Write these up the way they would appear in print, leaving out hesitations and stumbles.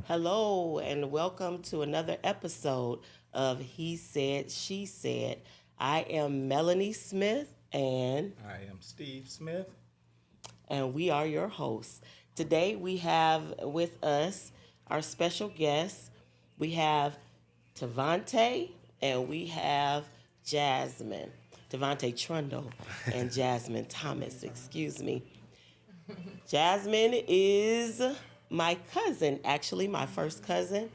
Hello, and welcome to another episode of He Said, She Said. I am Melanie Smith, I am Steve Smith. and we are your hosts. Today we have with us our special guests. We have Tavante and we have Jasmine. Tavante Trundle and Jasmine Thomas, excuse me. Jasmine is my cousin, actually, my first cousin.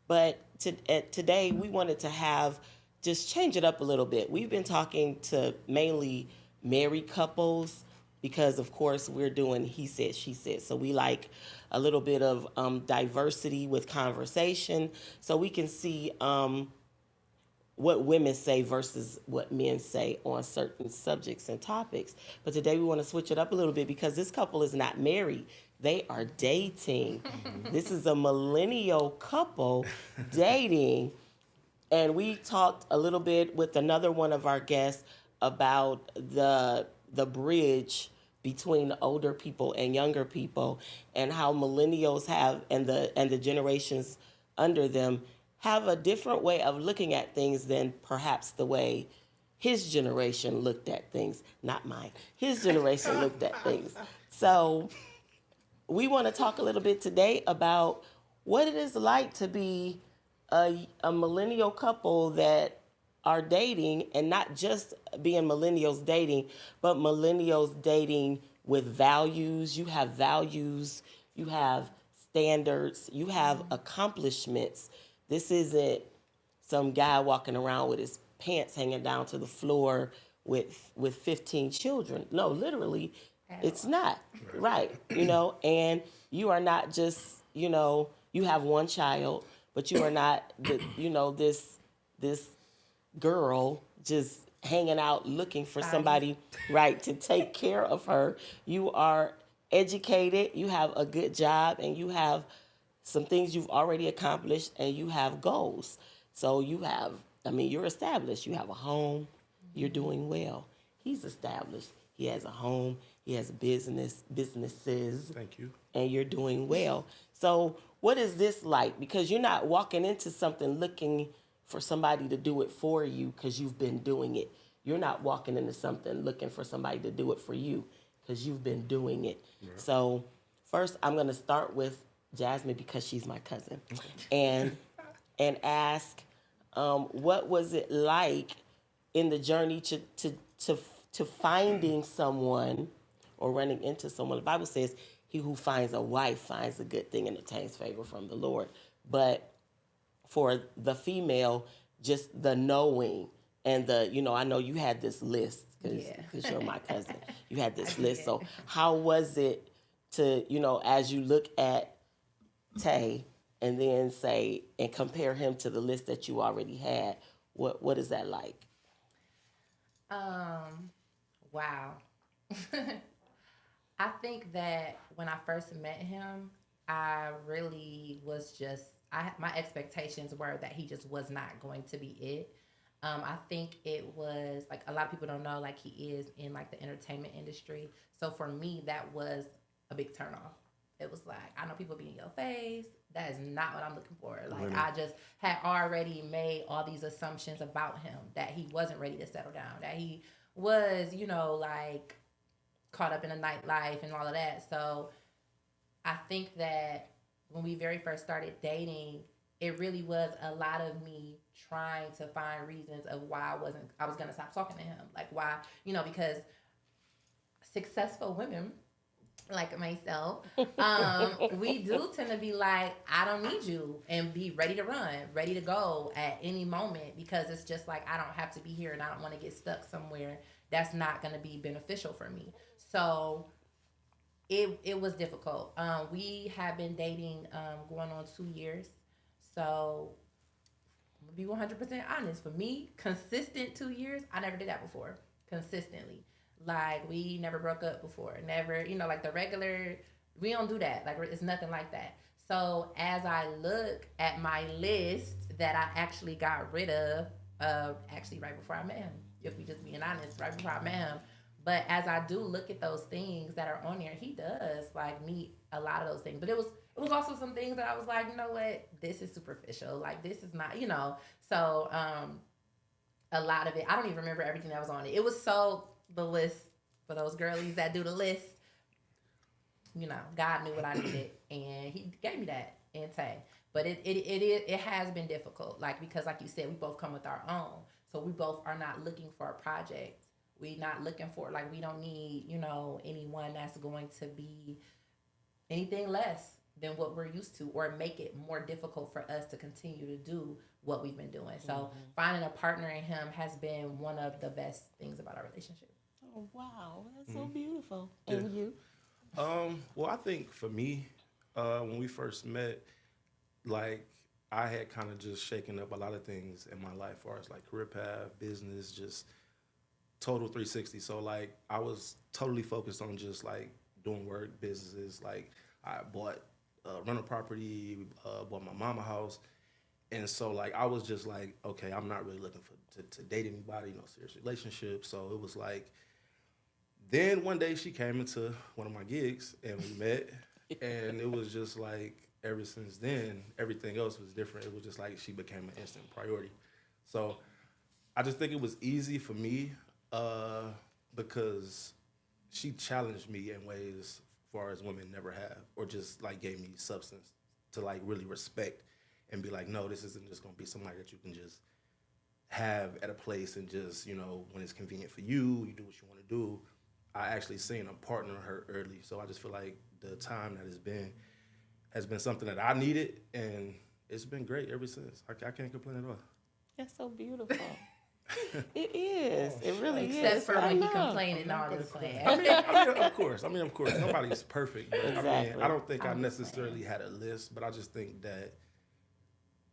But today we wanted to have just change it up a little bit. We've been talking to mainly married couples because, of course, we're doing he said, she said. So we like a little bit of diversity with conversation so we can see what women say versus what men say on certain subjects and topics. But today we want to switch it up a little bit because this couple is not married. They are dating. This is a millennial couple dating. And we talked a little bit with another one of our guests about the bridge between older people and younger people and how millennials have and the generations under them have a different way of looking at things than perhaps the way his generation looked at things, not mine. His generation looked at things. So we want to talk a little bit today about what it is like to be a millennial couple that are dating, and not just being millennials dating, but millennials dating with values. You have values, you have standards, you have accomplishments. This isn't some guy walking around with his pants hanging down to the floor with 15 children. No, literally, it's not. Right. And you are not just, you have one child, but you are not this girl just hanging out looking for somebody, right, to take care of her. You are educated, you have a good job, and you have some things you've already accomplished, and you have goals. So you're established. You have a home, you're doing well. He's established. He has a home, he has businesses, Thank you. and you're doing well. So what is this like? Because you're not walking into something looking for somebody to do it for you because you've been doing it. You're not walking into something looking for somebody to do it for you because you've been doing it. Yeah. So first, I'm going to start with Jasmine because she's my cousin, and ask, what was it like in the journey to finding someone or running into someone? The Bible says, "He who finds a wife finds a good thing and obtains favor from the Lord." But for the female, just the knowing and I know you had this list because you're my cousin. You had this list. So how was it to, as you look at Tay and then say and compare him to the list that you already had, what is that like? Wow. I think that when I first met him, I really was just my expectations were that he just was not going to be it. I think it was like a lot of people don't know, like he is in like the entertainment industry. So for me, that was a big turnoff. It was like, I know people be in your face. That is not what I'm looking for. Like, really? I just had already made all these assumptions about him, that he wasn't ready to settle down, that he was, like caught up in the nightlife and all of that. So I think that when we very first started dating, it really was a lot of me trying to find reasons of why I was gonna stop talking to him. Like why, because successful women like myself, we do tend to be like, I don't need you, and be ready to run, ready to go at any moment, because it's just like, I don't have to be here and I don't want to get stuck somewhere that's not going to be beneficial for me. So it was difficult. We have been dating going on 2 years. So I'm gonna be 100% honest. For me, consistent 2 years, I never did that before. Consistently. Like, we never broke up before. Never, like the regular, we don't do that. Like, it's nothing like that. So as I look at my list that I actually got rid of, actually right before I met him, if we just being honest, right before I met him. But as I do look at those things that are on there, he does like meet a lot of those things. But it it was also some things that I was like, you know what, this is superficial. Like this is not, you know. So a lot of it, I don't even remember everything that was on it. It was so the list for those girlies that do the list. You know, God knew what I needed, and He gave me that in Tay. But it has been difficult, like because like you said, we both come with our own, so we both are not looking for a project. We not looking for like we don't need anyone that's going to be anything less than what we're used to or make it more difficult for us to continue to do what we've been doing. So finding a partner in him has been one of the best things about our relationship. Oh wow, that's so beautiful. And you? Well, I think for me, when we first met, like I had kind of just shaken up a lot of things in my life, as far as like career path, business, just total 360. So like I was totally focused on just like doing work, businesses. Like I bought rental property, bought my mama house, and so like I was just like, okay, I'm not really looking to date anybody, serious relationship. So it was like, then one day she came into one of my gigs and we met, and it was just like ever since then everything else was different. It was just like she became an instant priority. So I just think it was easy for me because she challenged me in ways as far as women never have, or just like gave me substance to like really respect and be like, no, this isn't just gonna be somebody that you can just have at a place and just, when it's convenient for you, you do what you want to do. I actually seen a partner in her early, so I just feel like the time that has been something that I needed, and it's been great ever since. I can't complain at all. That's so beautiful. It is. It really Except is. for when he complaining all this I plan. mean, of course. Nobody's perfect. But Exactly. I don't think I I'm just necessarily had a list, but I just think that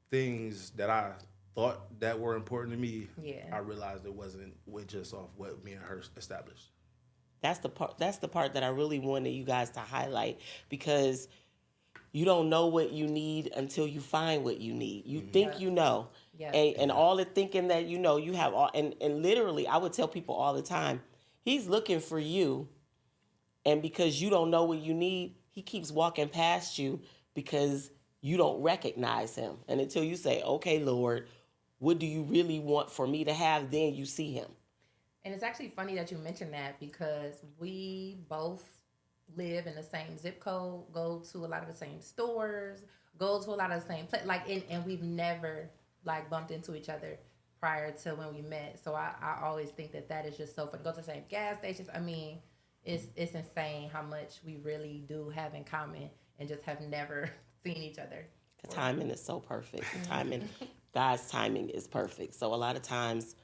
things that I thought that were important to me, I realized it wasn't with just off what me and her established. That's the part. That's the part that I really wanted you guys to highlight, because you don't know what you need until you find what you need. You think you know, and all the thinking that you have all, and literally, I would tell people all the time, he's looking for you, and because you don't know what you need, he keeps walking past you because you don't recognize him, and until you say, "Okay, Lord, what do you really want for me to have?" Then you see him. And it's actually funny that you mentioned that because we both live in the same zip code, go to a lot of the same stores, go to a lot of the same places, like, and we've never like bumped into each other prior to when we met. So I always think that is just so funny. Go to the same gas stations. I mean, it's insane how much we really do have in common and just have never seen each other. The timing is so perfect. The timing, God's timing is perfect. So a lot of times,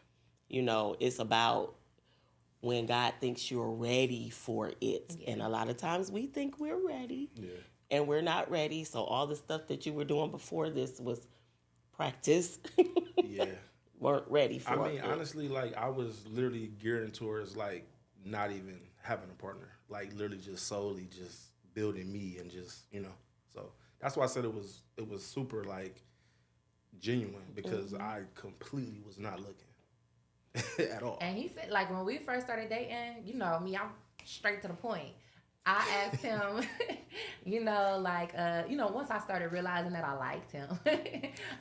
it's about when God thinks you're ready for it. Yeah. And a lot of times we think we're ready, and we're not ready. So all the stuff that you were doing before this was practice. Weren't ready for it. I mean, honestly, like I was literally gearing towards like not even having a partner. Like literally just solely just building me and just, So that's why I said it was super like genuine, because I completely was not looking. At all. And he said, like, when we first started dating, me, I'm straight to the point. I asked him, once I started realizing that I liked him,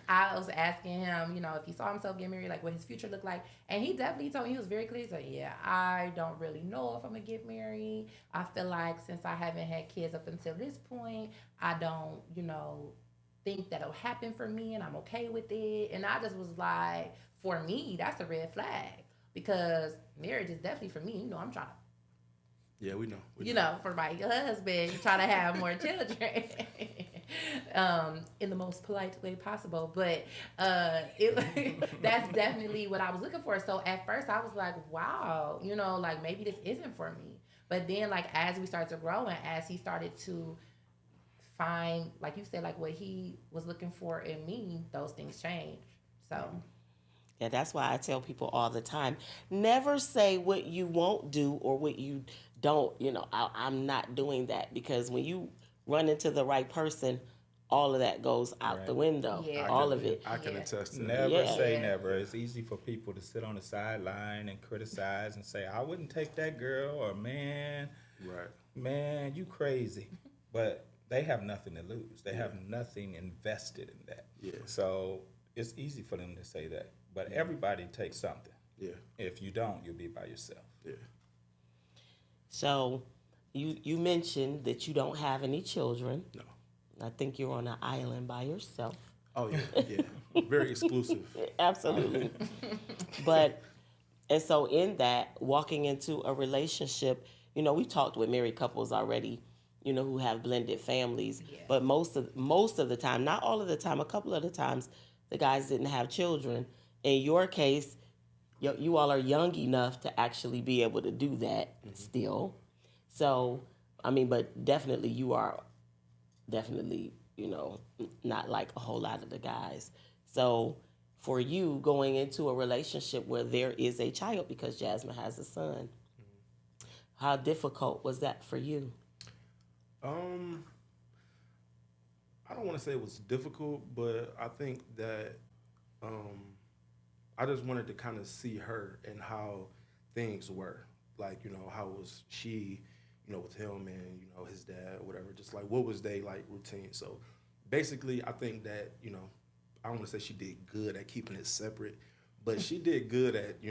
I was asking him, if he saw himself getting married, like what his future looked like. And he definitely told me, he was very clear. He said, yeah, I don't really know if I'm going to get married. I feel like since I haven't had kids up until this point, I don't, think that'll happen for me, and I'm okay with it. And I just was like, for me, that's a red flag, because marriage is definitely for me. I'm trying to. Yeah, we know. For my husband, trying to have more children in the most polite way possible. But that's definitely what I was looking for. So at first I was like, wow, like maybe this isn't for me. But then like as we started to grow and as he started to find, like you said, like what he was looking for in me, those things changed. So yeah, that's why I tell people all the time, never say what you won't do or what you don't, I'm not doing that, because when you run into the right person, all of that goes out the window. Yeah. All of it. I can attest to that. Never say never. It's easy for people to sit on the sideline and criticize and say, I wouldn't take that girl, or man, you crazy. But they have nothing to lose. They have nothing invested in that. Yeah. So it's easy for them to say that. But everybody takes something. Yeah. If you don't, you'll be by yourself. Yeah. So you mentioned that you don't have any children. No. I think you're on an island by yourself. Oh yeah. Yeah. Very exclusive. Absolutely. But and so in that, walking into a relationship, we've talked with married couples already, who have blended families. Yeah. But most of the time, not all of the time, a couple of the times, the guys didn't have children. In your case, you all are young enough to actually be able to do that still. So, I mean, but definitely you are definitely, not like a whole lot of the guys. So for you going into a relationship where there is a child, because Jasmine has a son, how difficult was that for you? I don't want to say it was difficult, but I think that I just wanted to kind of see her and how things were. Like, how was she, with him and, his dad or whatever. Just like, what was they like routine? So basically, I think that, I don't want to say she did good at keeping it separate, but she did good at,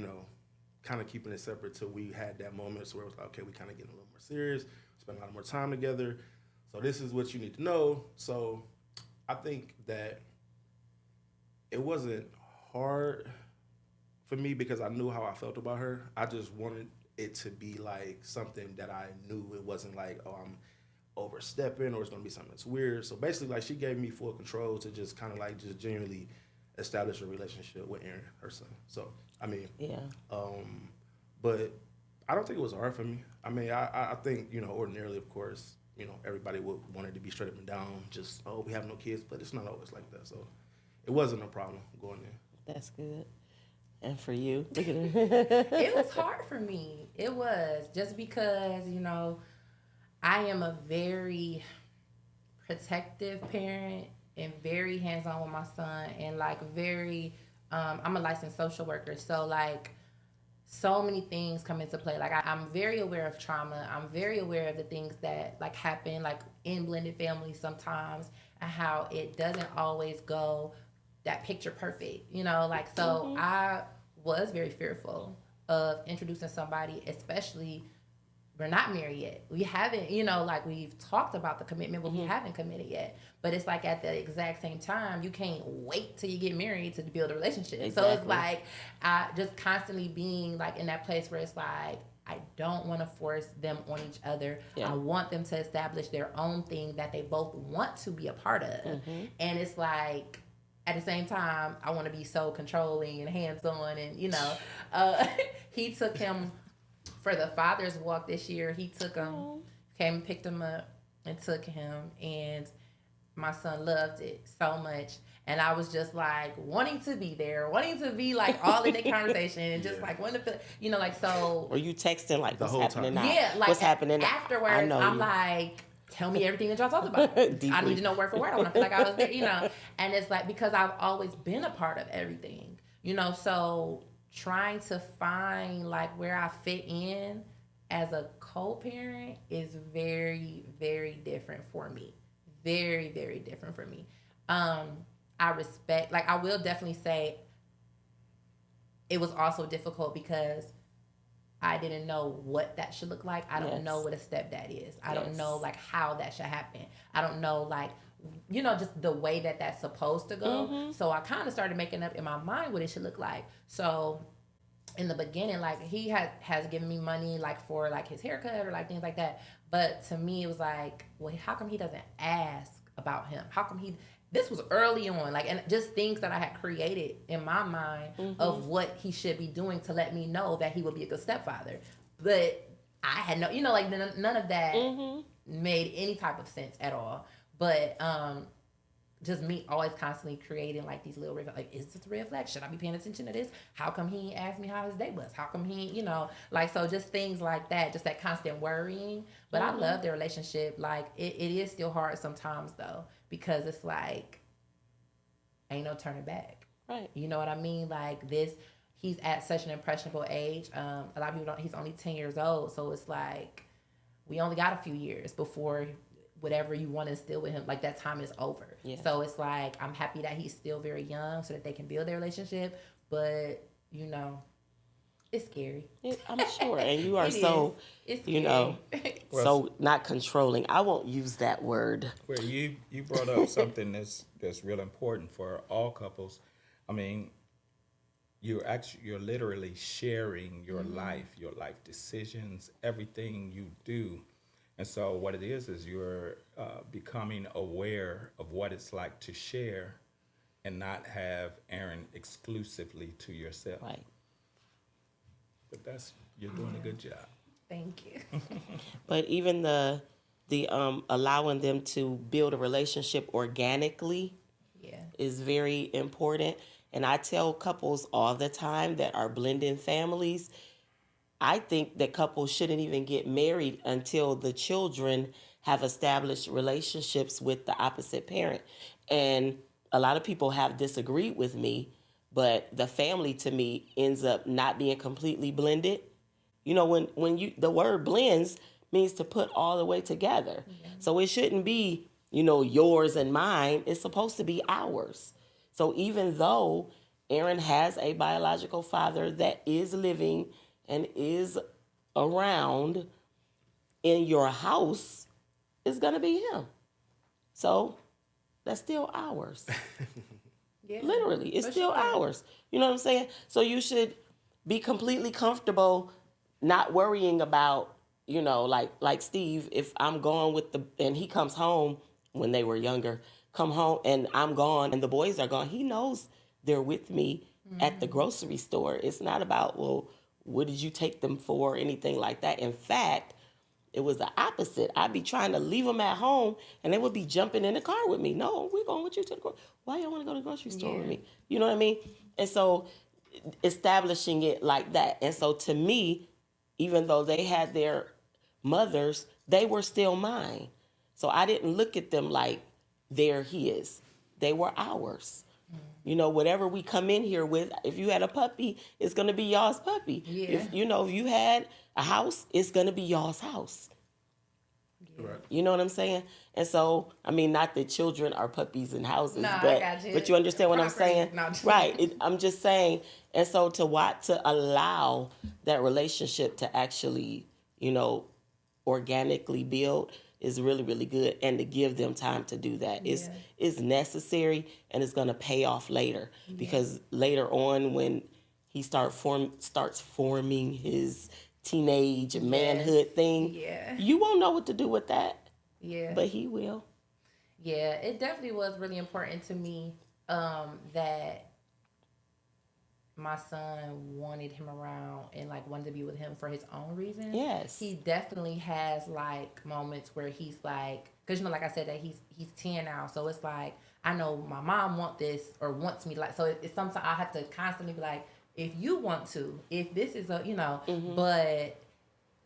kind of keeping it separate till we had that moment where it was like, okay, we kind of getting a little more serious, spend a lot more time together. So this is what you need to know. So I think that it wasn't hard for me because I knew how I felt about her. I just wanted it to be like something that I knew. It wasn't like, oh, I'm overstepping or it's gonna be something that's weird. So basically, like, she gave me full control to just kind of like just genuinely establish a relationship with Aaron, her son. So I mean, Yeah. But I don't think it was hard for me. I mean, I think, ordinarily, of course, everybody would want it to be straight up and down, just, oh, we have no kids, but it's not always like that. So it wasn't a problem going in. That's good. And for you, look at it. It was hard for me. It was just because, I am a very protective parent and very hands-on with my son and like very, I'm a licensed social worker. So like so many things come into play. Like I'm very aware of trauma. I'm very aware of the things that like happen like in blended families sometimes and how it doesn't always go that picture perfect, like, so I was very fearful of introducing somebody, especially we're not married yet. We haven't, like we've talked about the commitment, but we haven't committed yet. But it's like at the exact same time, you can't wait till you get married to build a relationship. Exactly. So it's like I just constantly being like in that place where it's like I don't want to force them on each other. Yeah. I want them to establish their own thing that they both want to be a part of. And it's like at the same time, I want to be so controlling and hands-on and, he took him for the Father's Walk this year. He took him, came and picked him up and took him. And my son loved it so much. And I was just like wanting to be there, wanting to be like all in the conversation and just like wanting to feel, like, so. Or you texting like, what's happening now? Yeah, like what's happening afterwards, I'm like, tell me everything that y'all talked about. I need to know word for word. I want to feel like I was there, And it's like, because I've always been a part of everything, so trying to find like where I fit in as a co-parent is very, very different for me. Very, very different for me. I respect, like I will definitely say it was also difficult because I didn't know what that should look like. I don't know what a stepdad is. I don't know like how that should happen. I don't know like, just the way that that's supposed to go. So I kind of started making up in my mind what it should look like. So in the beginning, like he has given me money like for like his haircut or like things like that. But to me, it was like, well, how come he doesn't ask about him? How come this was early on, like, and just things that I had created in my mind of what he should be doing to let me know that he would be a good stepfather. But I had no, like none of that made any type of sense at all. But just me always constantly creating like these little like, is this a red flag? Should I be paying attention to this? How come he asked me how his day was? How come he, like, so just things like that, just that constant worrying. But I love the relationship. Like it is still hard sometimes though, because it's like, ain't no turning back. Right. You know what I mean? Like this, he's at such an impressionable age. A lot of people he's only 10 years old. So it's like, we only got a few years before whatever you want to instill with him, like that time is over. Yeah. So it's like I'm happy that he's still very young so that they can build their relationship. But you know, it's scary. I'm sure. And you are It so, is. It's you know, scary. Well, so not controlling. I won't use that word. Well, you brought up something that's real important for all couples. I mean, you're literally sharing your life decisions, everything you do, and so what it is you're becoming aware of what it's like to share, and not have Aaron exclusively to yourself. Right. But you're doing a good job. Thank you. But even the allowing them to build a relationship organically Yeah. is very important. And I tell couples all the time that are blending families, I think that couples shouldn't even get married until the children have established relationships with the opposite parent. And a lot of people have disagreed with me, but the family to me ends up not being completely blended. You know, when you the word blends means to put all the way together. Yeah. So it shouldn't be, yours and mine. It's supposed to be ours. So even though Aaron has a biological father that is living and is around in your house, it's gonna be him. So that's still ours. Yeah. Literally, it's For still sure. ours. You know what I'm saying? So you should be completely comfortable not worrying about, like Steve, if I'm gone and he comes home when they were younger, come home and I'm gone and the boys are gone. He knows they're with me at the grocery store. It's not about, well, what did you take them for or anything like that. In fact, it was the opposite. I'd be trying to leave them at home, and they would be jumping in the car with me. No, we're going with you to the grocery. Why y'all want to go to the grocery store with me? You know what I mean? And so establishing it like that. And so to me, even though they had their mothers, they were still mine. So I didn't look at them like they're his. They were ours. Whatever we come in here with, if you had a puppy, it's going to be y'all's puppy. Yeah. If you had a house, it's going to be y'all's house. Right. You know what I'm saying? And so, I mean, not that children are puppies in houses, Nah, but I got you. but you understand what I'm Property. saying? No. Right. I'm just saying. And so to allow that relationship to actually, organically build is really, really good. And to give them time to do that is necessary, and it's going to pay off later. Because later on, when he starts forming his teenage manhood thing, you won't know what to do with that. Yeah. But he will. Yeah, it definitely was really important to me that my son wanted him around and like wanted to be with him for his own reasons. Yes. He definitely has like moments where he's like, because like I said that he's 10 now, so it's like I know my mom wants this or wants me like, so it's sometimes I have to constantly be like, if you want to, if this is but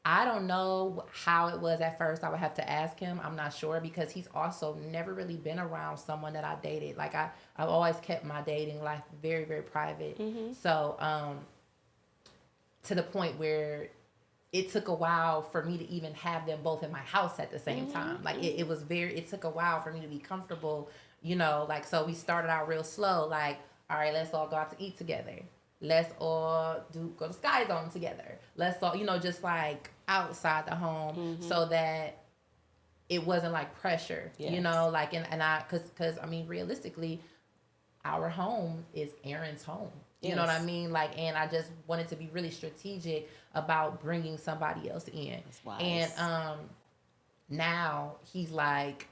I don't know how it was at first. I would have to ask him. I'm not sure because he's also never really been around someone that I dated. Like I've always kept my dating life very, very private. So to the point where it took a while for me to even have them both in my house at the same time. Like it took a while for me to be comfortable, like, so we started out real slow. Like, all right, let's all go out to eat together. Let's all go to Sky Zone together. Let's all, just like outside the home so that it wasn't like pressure, like, and I, cause I mean, realistically, our home is Aaron's home. You know what I mean? Like, and I just wanted to be really strategic about bringing somebody else in. That's wise. And now he's like,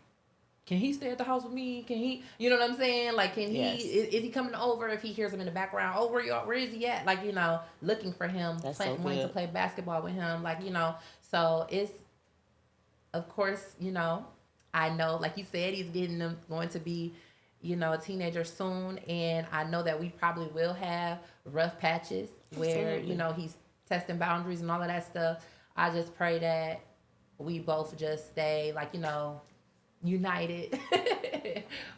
can he stay at the house with me? Can he, you know what I'm saying? Like, can he, is he coming over? If he hears him in the background, oh, where is he at? Like, looking for him, wanting to play basketball with him. Like, so it's, of course, I know, like you said, he's going to be, a teenager soon. And I know that we probably will have rough patches where, he's testing boundaries and all of that stuff. I just pray that we both just stay like, united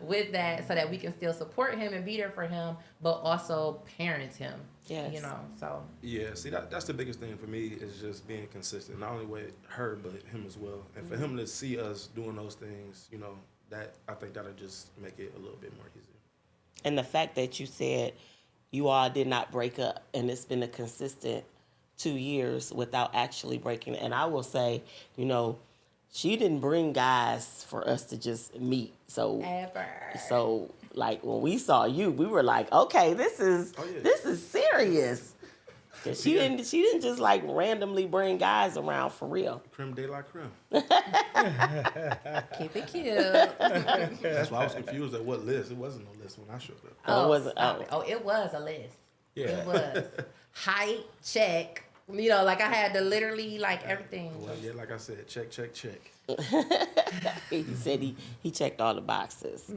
with that, so that we can still support him and be there for him, but also parent him. Yes. You know, so Yeah, see that's the biggest thing for me is just being consistent, not only with her but him as well, and for him to see us doing those things, that I think that'll just make it a little bit more easier. And the fact that you said you all did not break up and it's been a consistent 2 years without actually breaking. And I will say, she didn't bring guys for us to just meet. ever. So like when we saw you, we were like, okay, this is Oh, yeah. this is serious. 'Cause she Yeah. didn't just like randomly bring guys around for real. Creme de la creme. Keep it cute. That's why I was confused at what list. It wasn't no list when I showed up. Oh, it wasn't. Stop it. It was a list. Yeah. It was height check. Like I had to literally like everything. Well, yeah, like I said, check, check, check. He said he checked all the boxes.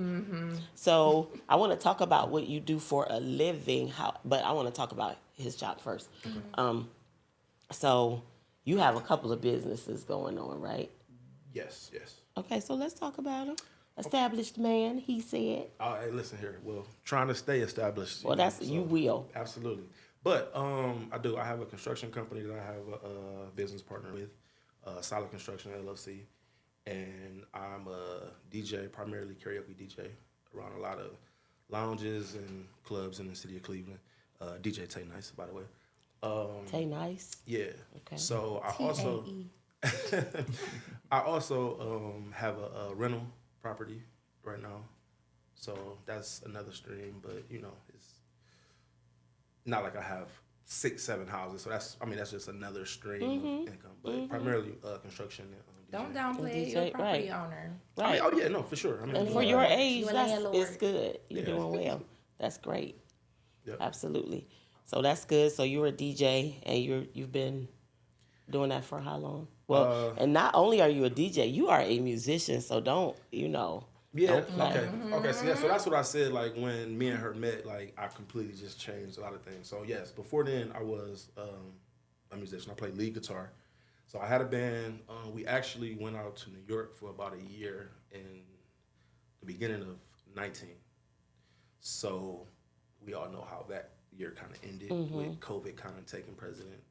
So I want to talk about what you do for a living. But I want to talk about his job first. So you have a couple of businesses going on, right? Yes, yes. Okay, so let's talk about him. Established man, he said. Hey, listen here. Well, trying to stay established. Well, you will. Absolutely. But I do. I have a construction company that I have a business partner with, Solid Construction LLC, and I'm a DJ, primarily karaoke DJ, around a lot of lounges and clubs in the city of Cleveland. DJ Tay Nice, by the way. Tay Nice. Yeah. Okay. So I also TAE. I also have a rental property right now, so that's another stream. But it's not like I have 6-7 houses, so that's just another stream of income. But primarily construction. And, Don't DJ. downplay DJ, your property right. owner. Right. Oh yeah, no, for sure. And for your age, You a landlord. it's good. You're Yeah. doing well. That's great. Yep. Absolutely. So that's good. So you're a DJ, and you've been doing that for how long? Well, and not only are you a DJ, you are a musician. So don't Yeah. don't play. Okay. Okay. So that's what I said. Like when me and her met, like I completely just changed a lot of things. So yes, before then I was a musician. I played lead guitar. So I had a band. We actually went out to New York for about a year in the beginning of 19. So we all know how that year kind of ended with COVID kind of taking president.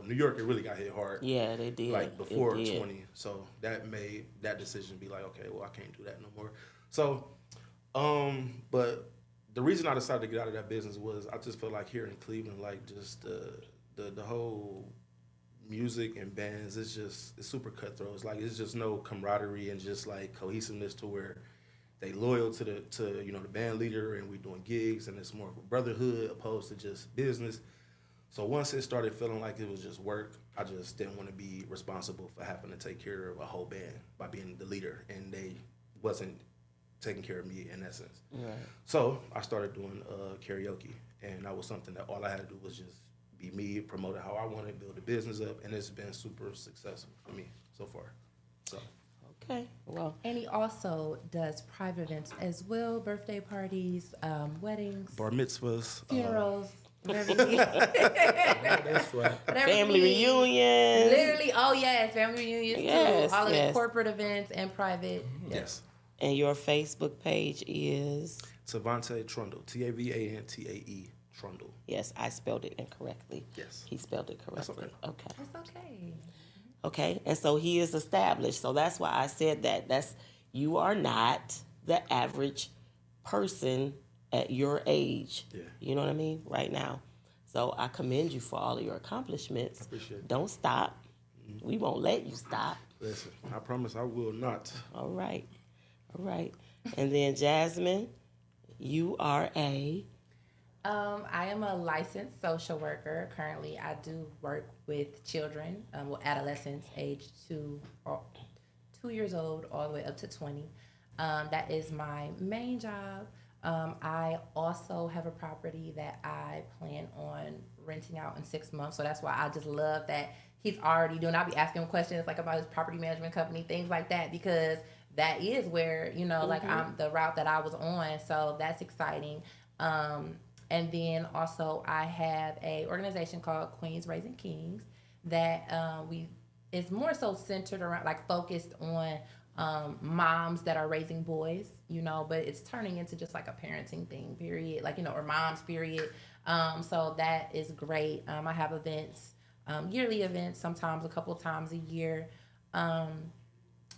New York, it really got hit hard. Yeah, they did. Like before It did. 20. So that made that decision be like, okay, well, I can't do that no more. So, but the reason I decided to get out of that business was I just felt like here in Cleveland, like just the whole music and bands, it's super cutthroat. It's just no camaraderie and just like cohesiveness to where they loyal to the band leader and we doing gigs and it's more of a brotherhood opposed to just business. So once it started feeling like it was just work, I just didn't want to be responsible for having to take care of a whole band by being the leader, and they wasn't taking care of me in that sense. Right. So I started doing karaoke, and that was something that all I had to do was just be me, promote it how I wanted, build the business up, and it's been super successful for me so far. So. Okay. Well, And he also does private events as well, birthday parties, weddings, Bar mitzvahs. funerals, whatever you need. That's right. Whatever you family need. reunions. Literally, family reunions Yes, too. All of yes. the corporate events and private. Yes. And your Facebook page is? Tavante Trundle. TAVANTAE Trundle. Yes, I spelled it incorrectly. Yes. He spelled it That's correctly. okay. Okay. That's okay. Okay. And so he is established. So that's why I said that. You are not the average person at your age. Yeah. You know what I mean? Right now. So I commend you for all of your accomplishments. I appreciate it. Don't stop. We won't let you stop. Listen, I promise I will not. All right. All right. And then Jasmin, you are I am a licensed social worker. Currently, I do work with children, adolescents aged 2 years old all the way up to 20. That is my main job. I also have a property that I plan on renting out in 6 months. So that's why I just love that he's already doing. I'll be asking him questions like about his property management company, things like that, because that is where, like I'm the route that I was on. So that's exciting. And then also I have a organization called Queens Raising Kings that is more so centered around, like focused on moms that are raising boys, but it's turning into just like a parenting thing, period. Like, or moms, period. So that is great. I have events, yearly events, sometimes a couple times a year,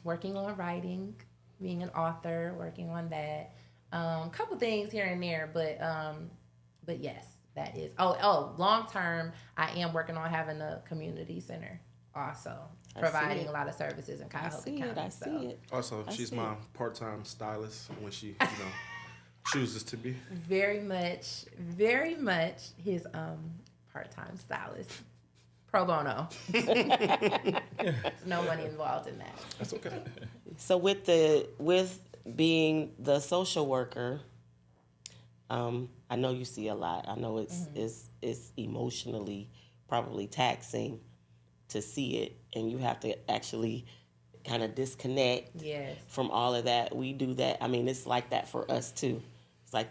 working on writing, being an author, working on that. Couple things here and there, but yes, that is. Long term, I am working on having a community center also, providing a lot of services in Cuyahoga County. I see it. Also, she's my part-time stylist when she, chooses to be. Very much his part-time stylist. Pro bono. No money involved in that. That's okay. So with being the social worker, I know you see a lot. I know it's emotionally probably taxing to see it, and you have to actually kind of disconnect from all of that. We do that. I mean, it's like that for us too. It's like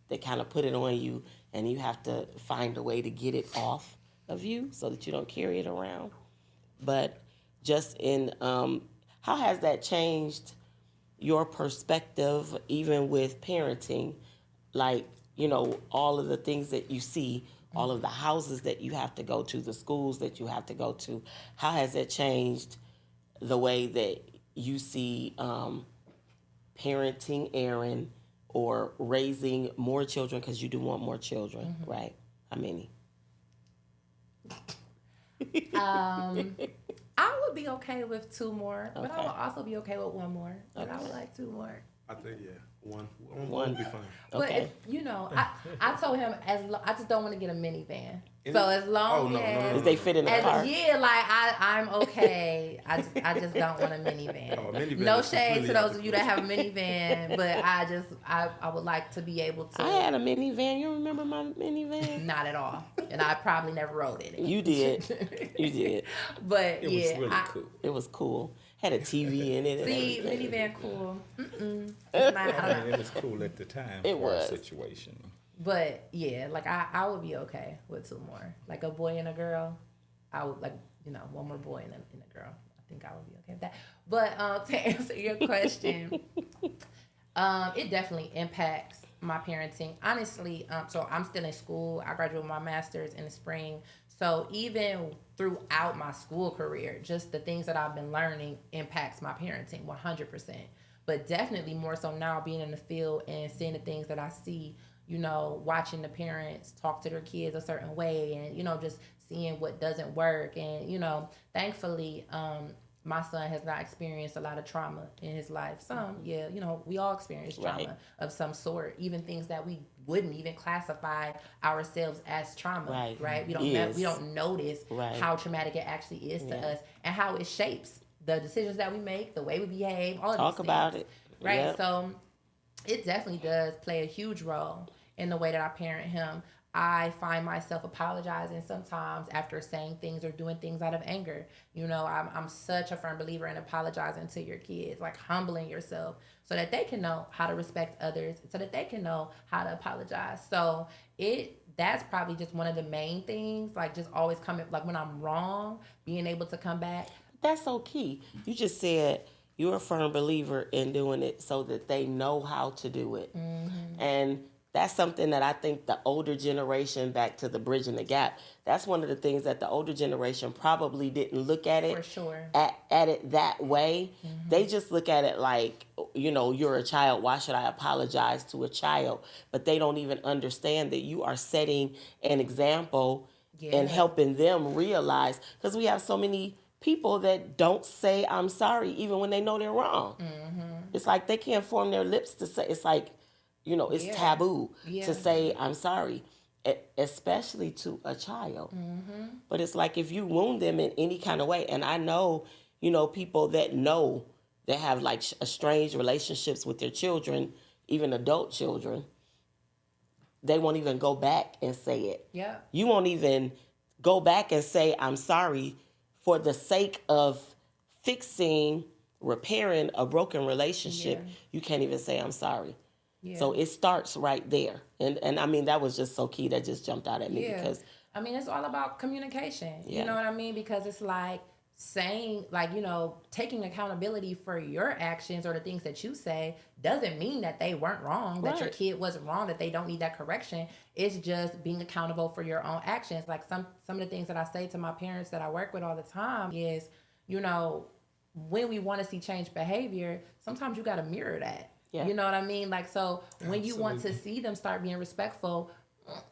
they kind of put it on you, and you have to find a way to get it off of you so that you don't carry it around. But just in how has that changed your perspective, even with parenting? Like, all of the things that you see, all of the houses that you have to go to, the schools that you have to go to. How has it changed the way that you see parenting Aaron or raising more children, because you do want more children, right? How many? I would be okay with 2 more, but I would also be okay with 1 more. But I would like 2 more. I think, one would be fine. Okay. But I told him I just don't want to get a minivan. So as long as they fit in the car. I'm okay. I just don't want a minivan. Oh, a minivan No is shade to completely those of you that have a minivan, but I would like to be able to. I had a minivan. You remember my minivan? Not at all, and I probably never rode in it. You did. You did. But It was really cool. It was cool. Had a TV in it. See, minivan cool. It's not, I mean, it was cool at the time It for was. our situation. But yeah, like I would be okay with 2 more, like a boy and a girl. I would like 1 more boy and a girl. I think I would be okay with that. But to answer your question, it definitely impacts my parenting. Honestly, so I'm still in school. I graduated with my master's in the spring. So even throughout my school career, just the things that I've been learning impacts my parenting 100%. But definitely more so now being in the field and seeing the things that I see, watching the parents talk to their kids a certain way and, just seeing what doesn't work. And, thankfully, my son has not experienced a lot of trauma in his life. Some, we all experience trauma of some sort, even things that we wouldn't even classify ourselves as trauma, right? We don't notice how traumatic it actually is to us and how it shapes the decisions that we make, the way we behave, all of these things. Talk about it. Right? Yep. So it definitely does play a huge role in the way that I parent him. I find myself apologizing sometimes after saying things or doing things out of anger. I'm such a firm believer in apologizing to your kids, like humbling yourself so that they can know how to respect others, so that they can know how to apologize. So that's probably just one of the main things, like just always coming, like when I'm wrong, being able to come back. That's so key. You just said you're a firm believer in doing it so that they know how to do it. Mm-hmm. And that's something that I think the older generation, back to the bridging the gap, that's one of the things that the older generation probably didn't look at it. For sure. At it that way. Mm-hmm. They just look at it like, you're a child. Why should I apologize to a child? But they don't even understand that you are setting an example and helping them realize, because we have so many people that don't say I'm sorry even when they know they're wrong. Mm-hmm. It's like they can't form their lips to say, it's like, it's taboo to say I'm sorry, especially to a child. Mm-hmm. But it's like if you wound them in any kind of way, and I know, people that have like estranged relationships with their children, even adult children, they won't even go back and say it. Yeah. You won't even go back and say I'm sorry for the sake of repairing a broken relationship. Yeah. You can't even say I'm sorry. Yeah. So it starts right there. And I mean, that was just so key. That just jumped out at me because... I mean, it's all about communication. Yeah. You know what I mean? Because it's like saying, like, taking accountability for your actions or the things that you say doesn't mean that they weren't wrong, that your Right. kid wasn't wrong, that they don't need that correction. It's just being accountable for your own actions. Like some of the things that I say to my parents that I work with all the time is, you know, when we want to see change behavior, sometimes you got to mirror that. Yeah. You know what I mean? Like, so when you want to Absolutely. see them start being respectful,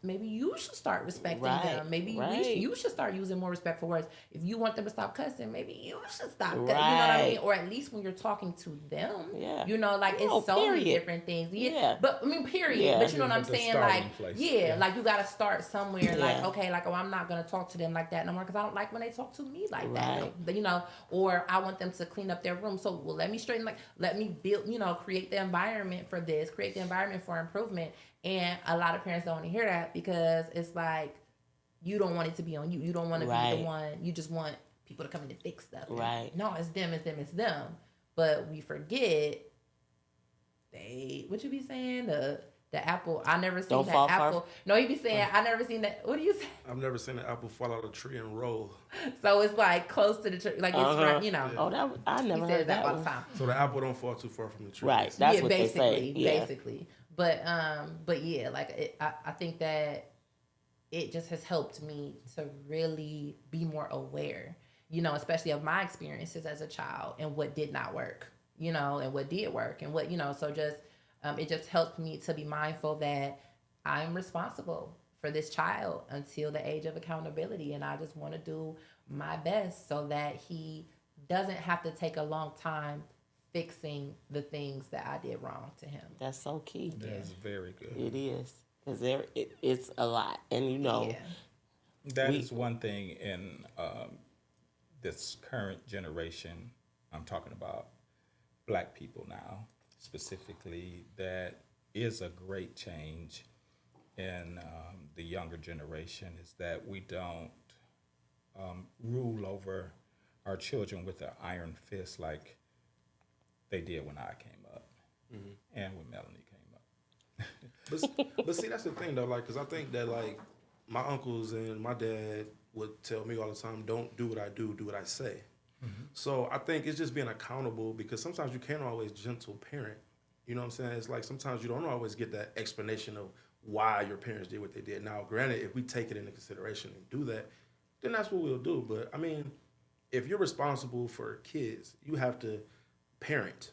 maybe you should start respecting Right. them. Maybe Right. you should start using more respectful words. If you want them to stop cussing, maybe you should stop cussing. You know what I Right. mean? Or at least when you're talking to them, Yeah. like No, it's so many period. different things. Yeah. But I mean, period. Yeah. But you know what But I'm the saying? starting Like, place. yeah, like you got to start somewhere. Like, Yeah. okay, like, oh, I'm not gonna talk to them like that no more because I don't like when they talk to me like that. Right. But, or I want them to clean up their room. So, well, let me straighten. Like, let me build. Create the environment for this. Create the environment for improvement. And a lot of parents don't want to hear that because it's like you don't want it to be on you. You don't want to be Right. the one. You just want people to come in and fix stuff. And Right. no, it's them. It's them. It's them. But we forget what you be saying? The apple. I never seen Don't that fall far- apple. No, you be saying I never seen that. What do you say? I've never seen an apple fall out of a tree and roll. So it's like close to the tree, like it's Uh-huh. right. Oh, I He never says heard that all one. the time. So the apple don't fall too far from the tree. Right. That's yeah, what they say. Yeah. basically. But yeah, like I think that it just has helped me to really be more aware, especially of my experiences as a child and what did not work, and what did work and what, so just, it just helped me to be mindful that I'm responsible for this child until the age of accountability. And I just want to do my best so that he doesn't have to take a long time fixing the things that I did wrong to him. That's so key. That's very good. It is. Because it's a lot. And Yeah. That We- is one thing in this current generation. I'm talking about Black people now, specifically. That is a great change in the younger generation. Is that we don't rule over our children with an iron fist like they did when I came up and when Melanie came up. But see, that's the thing though, like, cause I think that like my uncles and my dad would tell me all the time, don't do what I do what I say. So I think it's just being accountable because sometimes you can't always gentle parent. You know what I'm saying? It's like sometimes you don't always get that explanation of why your parents did what they did. Now, granted, if we take it into consideration and do that, then that's what we'll do. But I mean, if you're responsible for kids, you have to parent,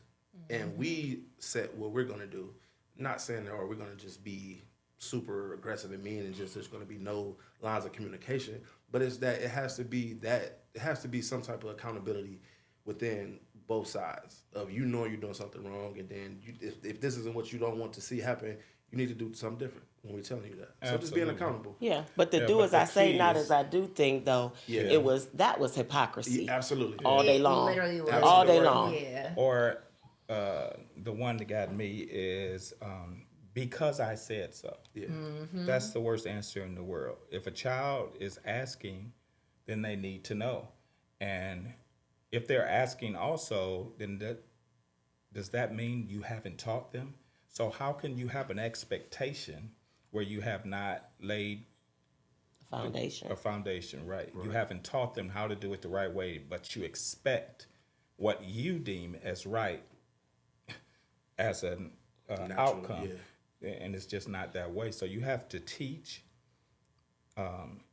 and we set what we're gonna do. Not saying that, or we're gonna just be super aggressive and mean, and just there's gonna be no lines of communication. But it's that it has to be some type of accountability within both sides of you're doing something wrong, and then if this isn't what you don't want to see happen, you need to do something different when we're telling you that. So just being Absolutely. accountable. Yeah. But the Yeah, do but as the I say, key not is- as I do thing, though, Yeah. that was hypocrisy. Yeah, absolutely. All day It long. literally was. All day Absolutely. long. Yeah. Or the one that got me is because I said so. Yeah. That's the worst answer in the world. If a child is asking, then they need to know. And if they're asking also, then does that mean you haven't taught them? So how can you have an expectation where you have not laid Foundation. a foundation, right? You haven't taught them how to do it the right way, but you expect what you deem as right as an Natural, outcome, and it's just not that way. So you have to teach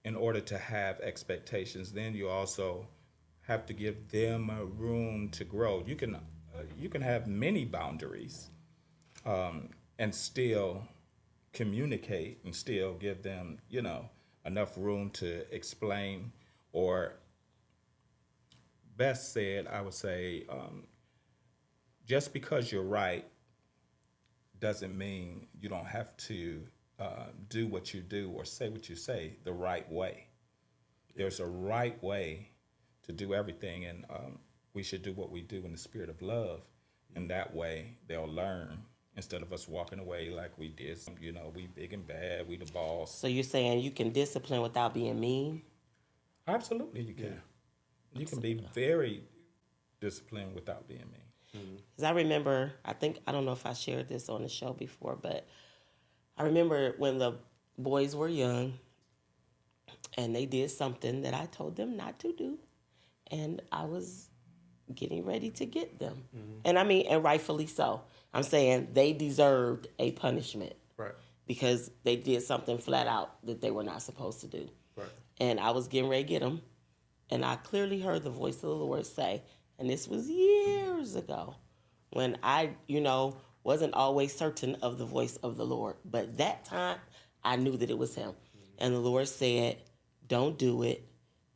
in order to have expectations. Then you also have to give them a room to grow. You can have many boundaries and still communicate and still give them, enough room to explain, or best said, I would say, just because you're right doesn't mean you don't have to do what you do or say what you say the right way. There's a right way to do everything, and we should do what we do in the spirit of love, and that way they'll learn instead of us walking away like we did. We big and bad, we the boss. So you're saying you can discipline without being mean? Absolutely, you can. You can be very disciplined without being mean. Because I remember, I don't know if I shared this on the show before, but I remember when the boys were young and they did something that I told them not to do. and I was getting ready to get them. And I mean, and rightfully so. I'm saying they deserved a punishment Right. because they did something flat out that they were not supposed to do. Right. And I was getting ready to get them, and I clearly heard the voice of the Lord say, and this was years ago, when I, wasn't always certain of the voice of the Lord. But that time, I knew that it was him. And the Lord said, don't do it.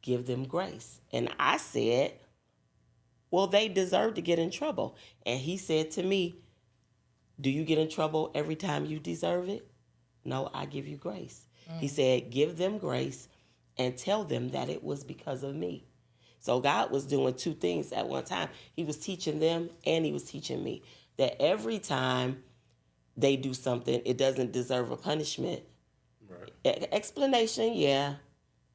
Give them grace. And I said, well, they deserve to get in trouble. And he said to me, do you get in trouble every time you deserve it? No, I give you grace. He said, give them grace and tell them that it was because of me. So God was doing two things at one time. He was teaching them and he was teaching me that every time they do something, it doesn't deserve a punishment. Right. Explanation, yeah,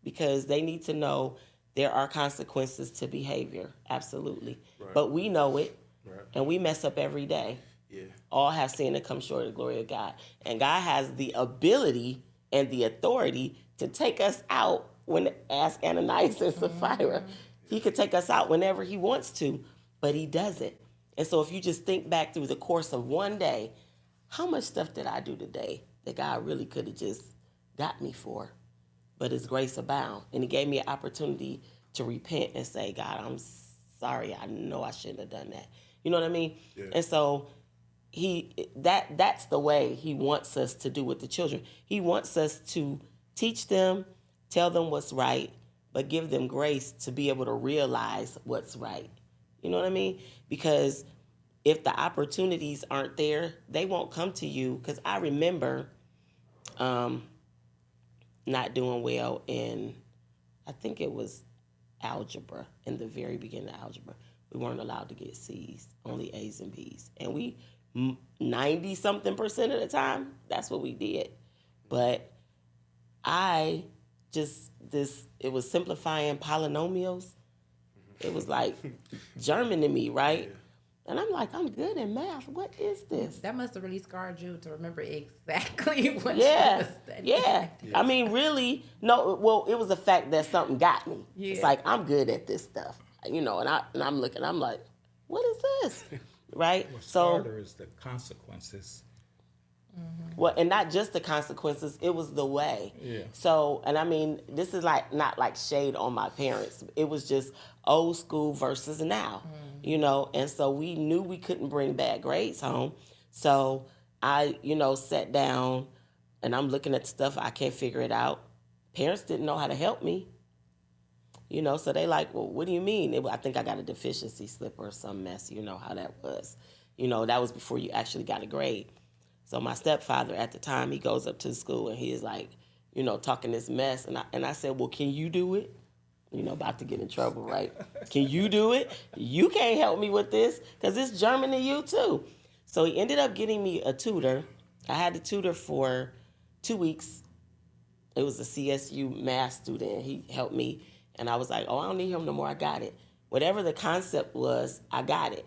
because they need to know there are consequences to behavior. Absolutely. Right. But we know it, Right. and we mess up every day. Yeah. All have sinned and come short of the glory of God. And God has the ability and the authority to take us out when, ask Ananias and Sapphira. He could take us out whenever he wants to, but he doesn't. And so if you just think back through the course of one day, how much stuff did I do today that God really could have just got me for? But his grace abound. And he gave me an opportunity to repent and say, God, I'm sorry. I know I shouldn't have done that. You know what I mean? Yeah. And so that's the way he wants us to do with the children. He wants us to teach them, tell them what's right, but give them grace to be able to realize what's right. You know what I mean? Because if the opportunities aren't there, they won't come to you. Because I remember not doing well in, I think it was algebra, in the very beginning of algebra. We weren't allowed to get C's, only A's and B's. And we, 90-something% of the time, that's what we did. But it was simplifying polynomials. It was like German to me, right? Yeah. And I'm like, I'm good in math. What is this? That must have really scarred you to remember exactly what Yeah, you was studying. yeah. I mean, really, no. Well, it was the fact that something got me. Yeah. It's like I'm good at this stuff, and I'm looking. I'm like, what is this, right? What's So, harder is the consequences. well, and not just the consequences. It was the way. Yeah. So, and I mean, this is like not like shade on my parents. It was just old school versus now, And so we knew we couldn't bring bad grades home. So I, sat down, and I'm looking at stuff. I can't figure it out. Parents didn't know how to help me. So they like, well, what do you mean? I think I got a deficiency slip or some mess. You know how that was. That was before you actually got a grade. So my stepfather at the time, he goes up to the school and he is like, talking this mess. And I said, well, can you do it? About to get in trouble, right? Can you do it? You can't help me with this because it's German to you too. So he ended up getting me a tutor. I had the tutor for 2 weeks. It was a CSU math student. He helped me. And I was like, oh, I don't need him no more. I got it. Whatever the concept was, I got it.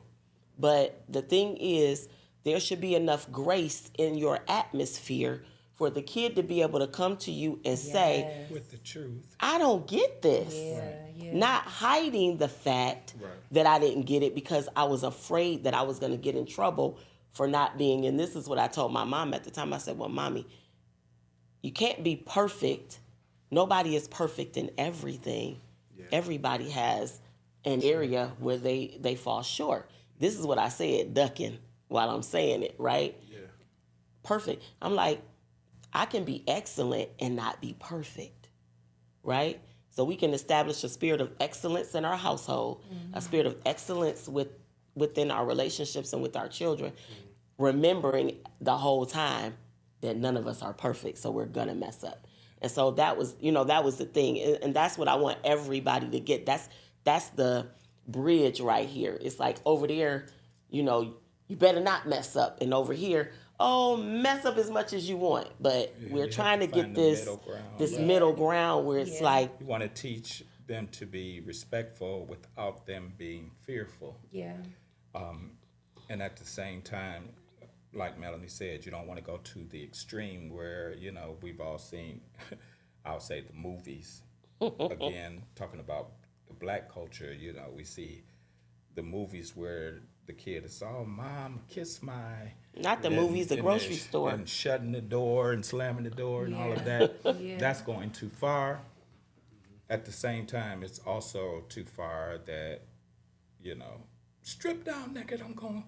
But the thing is, there should be enough grace in your atmosphere for the kid to be able to come to you and say, With the truth. I don't get this. Yeah. Not hiding the fact Right. that I didn't get it because I was afraid that I was going to get in trouble for not being. And this is what I told my mom at the time. I said, well, Mommy, you can't be perfect. Nobody is perfect in everything. Yeah. Everybody has an area where they fall short. This is what I said, ducking while I'm saying it, right? Yeah. Perfect. I'm like, I can be excellent and not be perfect, right? So we can establish a spirit of excellence in our household, a spirit of excellence within our relationships and with our children, remembering the whole time that none of us are perfect, so we're gonna mess up. And so that was the thing, and that's what I want everybody to get. That's the bridge right here. It's like over there, you better not mess up, and over here, oh, mess up as much as you want. But we're you trying to have to get find the this middle ground. this Right. middle ground where it's Yeah. like, You want to teach them to be respectful without them being fearful. Yeah. And at the same time, like Melanie said, you don't want to go to the extreme where, we've all seen, I'll say the movies, again, talking about Black culture, we see the movies where the kid is, oh, mom, kiss my. Not the movies, the grocery store. And shutting the door and slamming the door and all of Yeah. that. Yeah. That's going too far. At the same time, it's also too far that, strip down naked, I'm going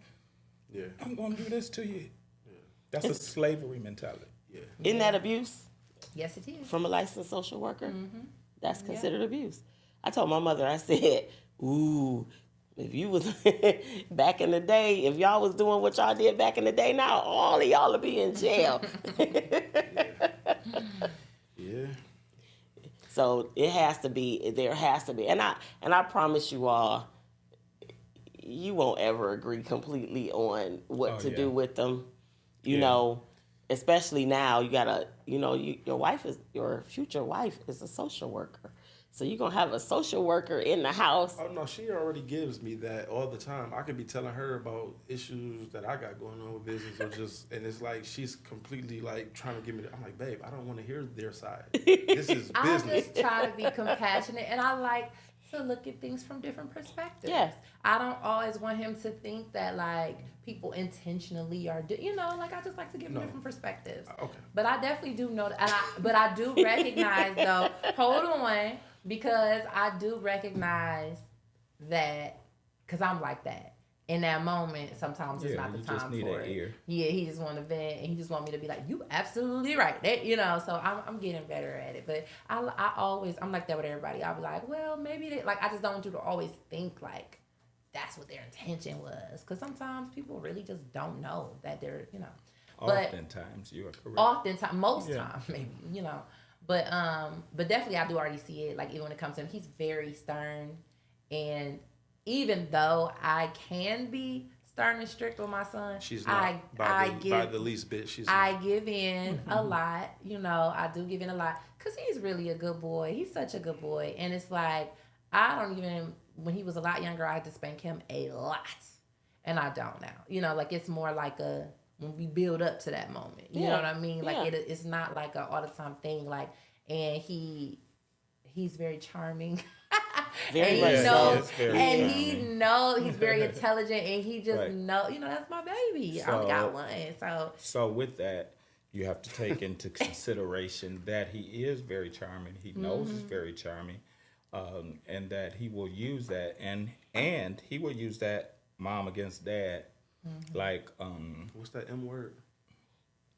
to do this to you. That's a slavery mentality. Yeah. Isn't that abuse Yes, it is. from a licensed social worker? Mm-hmm. That's considered abuse. I told my mother, I said, ooh, if you was back in the day, if y'all was doing what y'all did back in the day, now all of y'all will be in jail. Yeah. So there has to be, and I promise you all, you won't ever agree completely on what to do with them. You know, especially now, you gotta, your future wife is a social worker. So you're going to have a social worker in the house. Oh, no, she already gives me that all the time. I could be telling her about issues that I got going on with business and it's like she's completely like trying to give me I'm like, babe, I don't want to hear their side. This is I business. just try to be compassionate, and I like to look at things from different perspectives. Yes. I don't always want him to think that like people intentionally are, I just like to give him different perspectives. Okay. But I definitely do know that, but I do recognize though. Hold on, because I do recognize that because I'm like that. In that moment, sometimes it's not the time just need for an it. ear. Yeah, he just want to vent, and he just want me to be like, "You absolutely right." So I'm getting better at it. But I'm like that with everybody. I'll be like, "Well, maybe they like." I just don't want you to always think like that's what their intention was, because sometimes people really just don't know that they're, But Oftentimes, you are correct. oftentimes, most times, maybe, But definitely, I do already see it. Like even when it comes to him, he's very stern, and even though I can be stern and strict with my son, She's not by the least bit. I give in a lot. I do give in a lot because he's really a good boy. He's such a good boy, and it's like I don't even. When he was a lot younger, I had to spank him a lot, and I don't now. Like it's more like when we build up to that moment. You know what I mean? Like it's not like a all the time thing. Like, and he's very charming. Very and he knows, very and he charming. knows he's very intelligent, and he just know, that's my baby. I only got one, So with that, you have to take into consideration that he is very charming. He knows he's very charming, and that he will use that, and he will use that mom against dad, like What's that M word?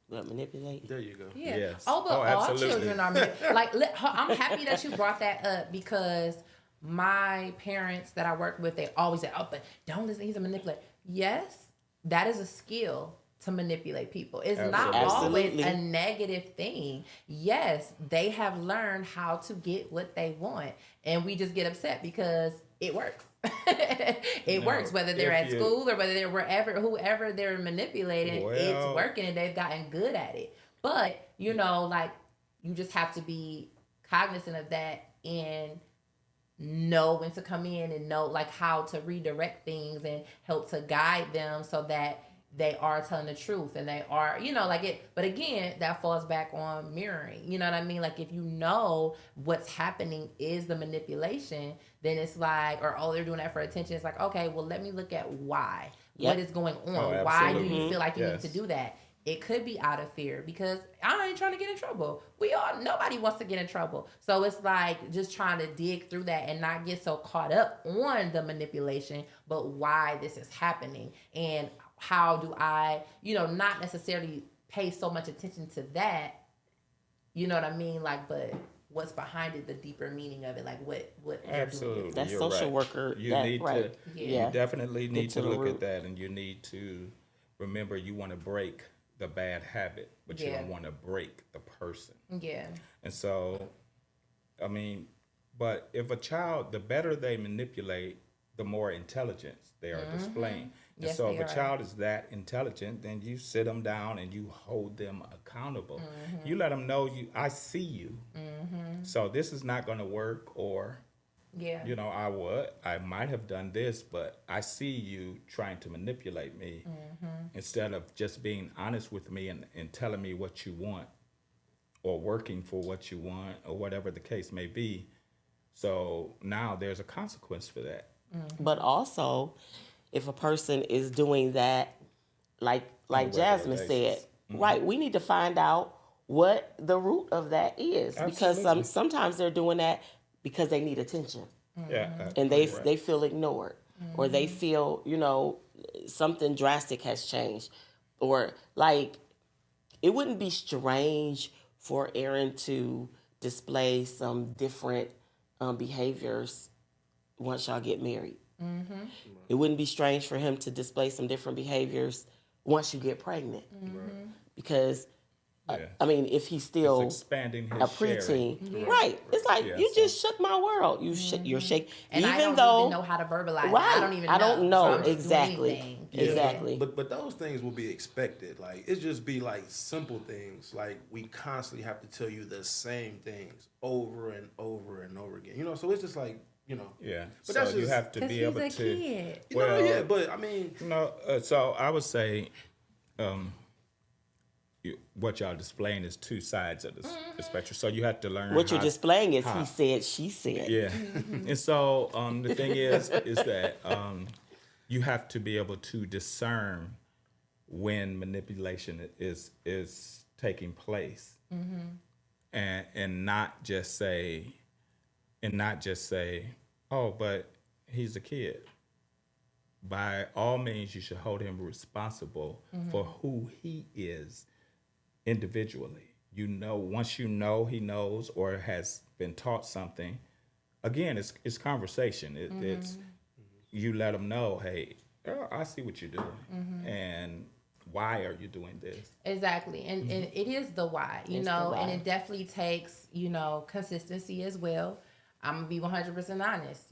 Manipulate. There you go. yeah. Yes. Oh, but all absolutely. children are like. I'm happy that you brought that up because my parents that I work with, they always say, "Oh, but don't listen. He's a manipulator." Yes, that is a skill to manipulate people. It's not always a negative thing. Yes, they have learned how to get what they want, and we just get upset because it works. It works whether they're at school or whether they're whoever they're manipulating. It's working, and they've gotten good at it. But like you just have to be cognizant of that and know when to come in and know like how to redirect things and help to guide them so that they are telling the truth and they are, like it. But again, that falls back on mirroring. You know what I mean? Like if you know what's happening is the manipulation, then it's like, or they're doing that for attention. It's like, okay, well, let me look at why. What is going on? Why do you feel like you need to do that? It could be out of fear because I ain't trying to get in trouble. Nobody wants to get in trouble. So it's like just trying to dig through that and not get so caught up on the manipulation, but why this is happening and how do I, not necessarily pay so much attention to that. You know what I mean? Like, but what's behind it, the deeper meaning of it, like what Absolutely. That You're social right. worker. You that, need right. to. Yeah. You definitely need to the look root. at that, and you need to remember you want to break the bad habit, but you don't want to break the person. Yeah. And so, I mean, but if a child, the better they manipulate, the more intelligence they are displaying. And Yes, so they if a are. child is that intelligent, then you sit them down and you hold them accountable. You let them know I see you. So this is not going to work, or Yeah. I might have done this, but I see you trying to manipulate me instead of just being honest with me and telling me what you want or working for what you want or whatever the case may be. So now there's a consequence for that. But also, if a person is doing that, like On a regular Jasmine said, basis. right, we need to find out what the root of that is, because Absolutely. sometimes they're doing that because they need attention Yeah. and they correct. feel ignored, or they feel something drastic has changed, or like it wouldn't be strange for Aaron to display some different behaviors once y'all get married. It wouldn't be strange for him to display some different behaviors once you get pregnant, because Yeah. I mean, if he's still It's expanding his a sharing. preteen, right? It's like Yeah, you so- just shook my world. You're shaking, And I even don't though even know how to verbalize it. right? I don't even know. I don't know So I'm just doing exactly. anything. Yeah. Exactly. But those things will be expected. Like it just be like simple things. Like we constantly have to tell you the same things over and over and over again. So it's just like Yeah. But so that's you just- have to Because be he's able a to. kid. Well, yeah. But I mean, So I would say, what y'all displaying is two sides of the spectrum. So you have to learn. What you're how- displaying is how- he said, she said. Yeah. And so the thing is that you have to be able to discern when manipulation is taking place, and not just say, oh, but he's a kid. By all means, you should hold him responsible for who he is individually. Once he knows or has been taught something, again, it's conversation. It's you let him know, hey, girl, I see what you're doing, and why are you doing this? Exactly. And it is the why, It's the why. and it definitely takes, consistency as well. I'm going to be 100% honest,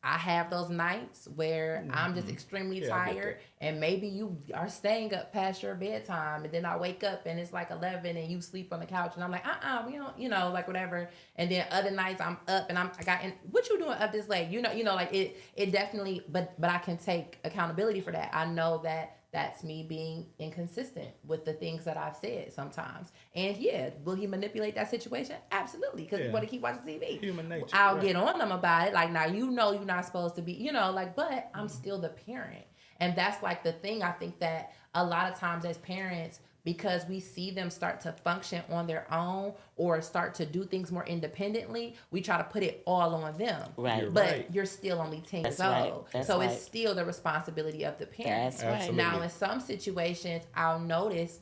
I have those nights where I'm just extremely Yeah, I get tired, and maybe you are staying up past your bedtime, and then I wake up and it's like 11 and you sleep on the couch, and I'm like, we don't, like whatever. And then other nights I'm up and what you doing up this late? Like it definitely, but I can take accountability for that. I know that that's me being inconsistent with the things that I've said sometimes. And yeah, will he manipulate that situation? Absolutely, because Yeah. he want to keep watching TV. Human nature, I'll right. get on them about it. Like, now you're not supposed to be, but I'm still the parent. And that's like the thing. I think that a lot of times as parents, because we see them start to function on their own or start to do things more independently, we try to put it all on them. Right. You're But right. you're still only 10 years That's right. old. That's so right. it's still the responsibility of the parent. That's right. Absolutely. Now, in some situations, I'll notice,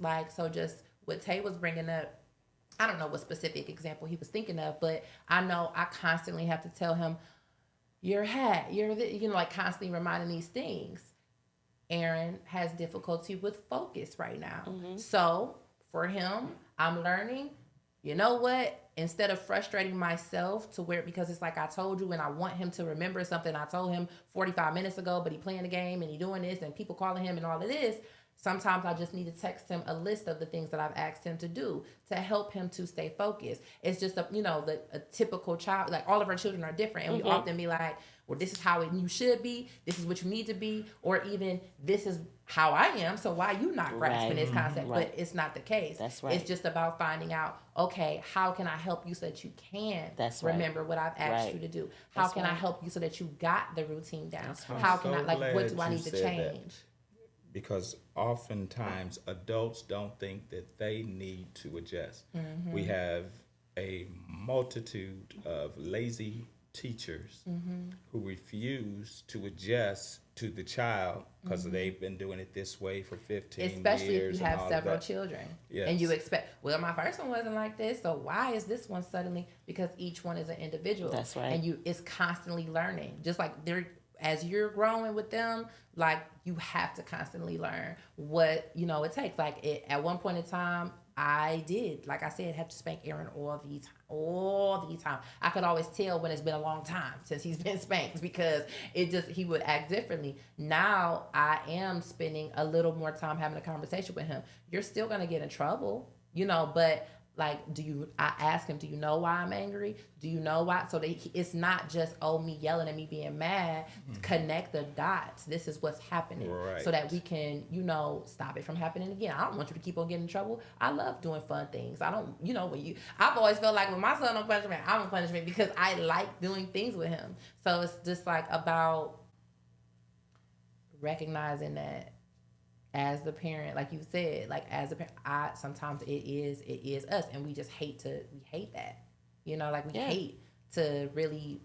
just what Tay was bringing up, I don't know what specific example he was thinking of, but I know I constantly have to tell him, your hat, constantly reminding these things. Aaron has difficulty with focus right now. So for him, I'm learning, you know what? Instead of frustrating myself because it's like I told you, and I want him to remember something I told him 45 minutes ago, but he playing the game and he doing this and people calling him and all of this. Sometimes I just need to text him a list of the things that I've asked him to do to help him to stay focused. It's just a typical child. Like, all of our children are different, and we often be like, well, this is how you should be. This is what you need to be, or even this is how I am. So why you not grasping this concept? Right. But it's not the case. That's right. It's just about finding out, okay, how can I help you so that you can That's right. remember what I've asked Right. you to do? How That's can I right. help you so that you got the routine down? right. How I'm can so I, what glad do I you need to said that. change? Because oftentimes adults don't think that they need to adjust. Mm-hmm. We have a multitude of lazy teachers who refuse to adjust to the child because they've been doing it this way for 15 Especially years. if you and have all of several that. children. Yes. And you expect, well, my first one wasn't like this, so why is this one suddenly? Because each one is an individual. That's right. And it's constantly learning. Just like as you're growing with them, like, you have to constantly learn what, it takes. Like, at one point in time, I did, like I said, have to spank Aaron all the time. I could always tell when it's been a long time since he's been spanked, because he would act differently. Now I am spending a little more time having a conversation with him. You're still going to get in trouble, but Like, I ask him, do you know why I'm angry? Do you know why? So that it's not just, oh, me yelling and me being mad. Connect the dots. This is what's happening. Right. So that we can, stop it from happening again. I don't want you to keep on getting in trouble. I love doing fun things. I don't, I've always felt like when my son on punishment, I'm on punishment because I like doing things with him. So it's just like about recognizing that as the parent, like you said, like as a parent, sometimes it is us, and we hate that, like we hate to really.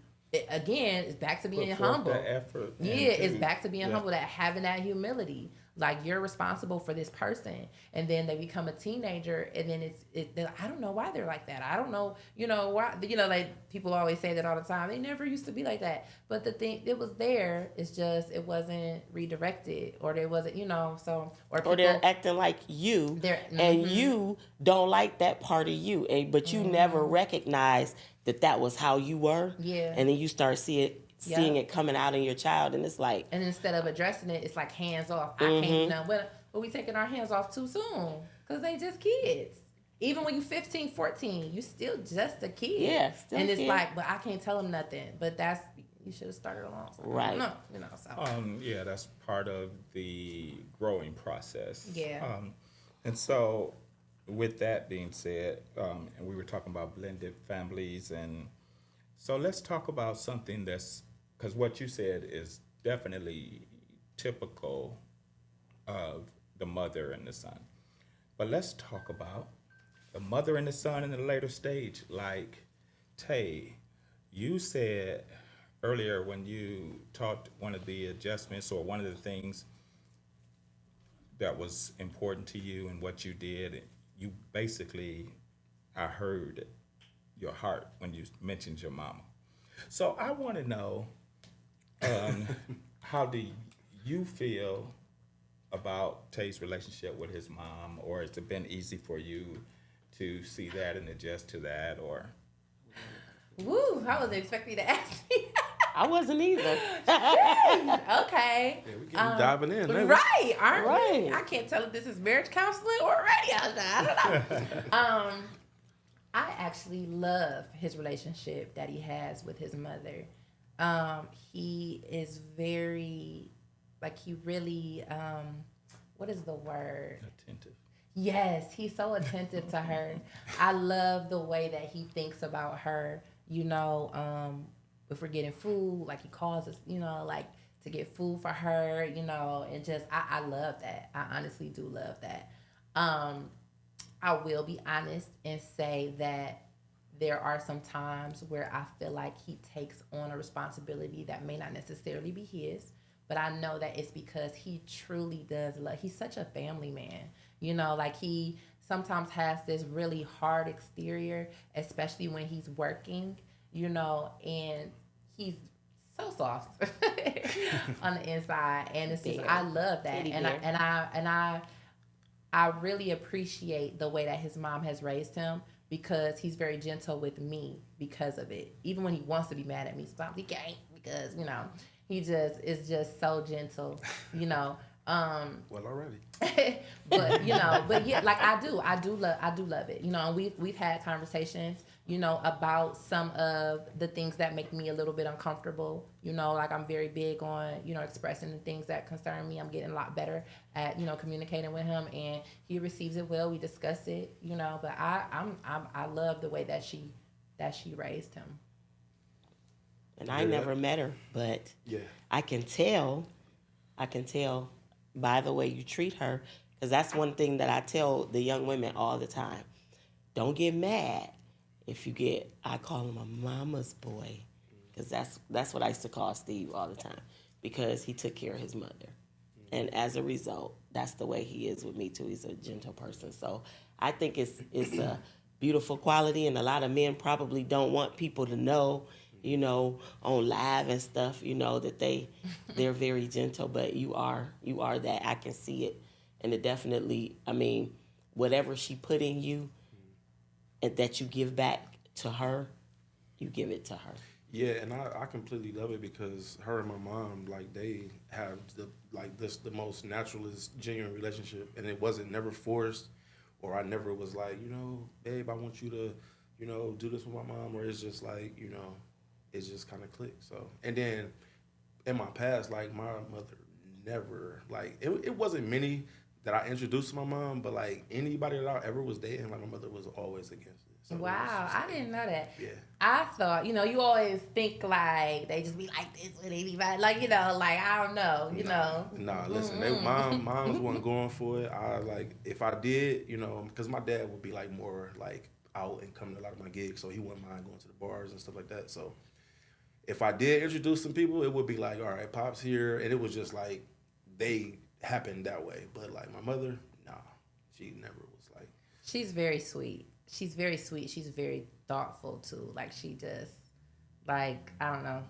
Again, it's back to being humble. The effort. Yeah, it's back to being humble. That having that humility, like you're responsible for this person, and then they become a teenager, and then I don't know why they're like that. I don't know, why. Like people always say that all the time. They never used to be like that, but the thing, it was there. It's just it wasn't redirected, or there wasn't, so or they're acting like you, and you don't like that part of you, but you never recognize that was how you were. Yeah. And then you start seeing it coming out in your child, and it's like. And instead of addressing it, it's like hands off. I can't do nothing. But we taking our hands off too soon because they just kids. Even when you 15, 14, you still just a kid. Yeah, still and a it's kid. like, but I can't tell them nothing. But you should have started a long time. Right. No, so. Yeah, that's part of the growing process. Yeah. And so, with that being said, and we were talking about blended families, and so let's talk about something that's, because what you said is definitely typical of the mother and the son. But let's talk about the mother and the son in the later stage. Like, Tay, you said earlier when you taught one of the adjustments or one of the things that was important to you and what you did, you basically, I heard your heart when you mentioned your mama. So I want to know, how do you feel about Tay's relationship with his mom, or has it been easy for you to see that and adjust to that, or? Woo! I wasn't expecting you to ask me. I wasn't either. Okay. Yeah, we getting diving in. Maybe. Right, aren't Right. we? I can't tell if this is marriage counseling or radio. I don't know. I actually love his relationship that he has with his mother. He is very, like, he really, what is the word? Attentive. Yes, he's so attentive to her. I love the way that he thinks about her. If we're getting food, like he calls us, like to get food for her, and just I love that. I honestly do love that. I will be honest and say that there are some times where I feel like he takes on a responsibility that may not necessarily be his, but I know that it's because he truly does love. He's such a family man, like he sometimes has this really hard exterior, especially when he's working, and he's so soft on the inside, and it's just I love that, and I really appreciate the way that his mom has raised him, because he's very gentle with me because of it. Even when he wants to be mad at me, sometimes he can't, because he just is just so gentle, Well, already. but but yeah, like I do love it, and we've had conversations, about some of the things that make me a little bit uncomfortable, like I'm very big on, expressing the things that concern me. I'm getting a lot better at, communicating with him, and he receives it well. We discuss it, but I love the way that she raised him. And I never met her, but Yeah. I can tell by the way you treat her, because that's one thing that I tell the young women all the time. Don't get mad if you get, I call him a mama's boy, because that's what I used to call Steve all the time, because he took care of his mother. And as a result, that's the way he is with me too. He's a gentle person. So I think it's a beautiful quality, and a lot of men probably don't want people to know, on live and stuff, that they're very gentle, but you are that. I can see it. And it definitely, whatever she put in you and that you give back to her, you give it to her. Yeah, and I completely love it, because her and my mom, like, they have the most naturalist, genuine relationship, and it wasn't never forced. or I never was like, babe, I want you to, do this with my mom, or it's just like, it's just kind of clicked. So, and then in my past, like my mother never, like it wasn't many that I introduced to my mom, but like anybody that I ever was dating, like my mother was always against it. So Wow, I didn't know that. Yeah. I thought, you always think like they just be like this with anybody, like like I don't know, Nah, listen, moms wasn't going for it. I like if I did, because my dad would be like more like out and coming to a lot of my gigs, so he wouldn't mind going to the bars and stuff like that. So if I did introduce some people, it would be like, all right, Pop's here, and it was just like they happened that way. But like my mother, nah, she never was like. She's very sweet. She's very sweet. She's very thoughtful too. Like she just, like I don't know.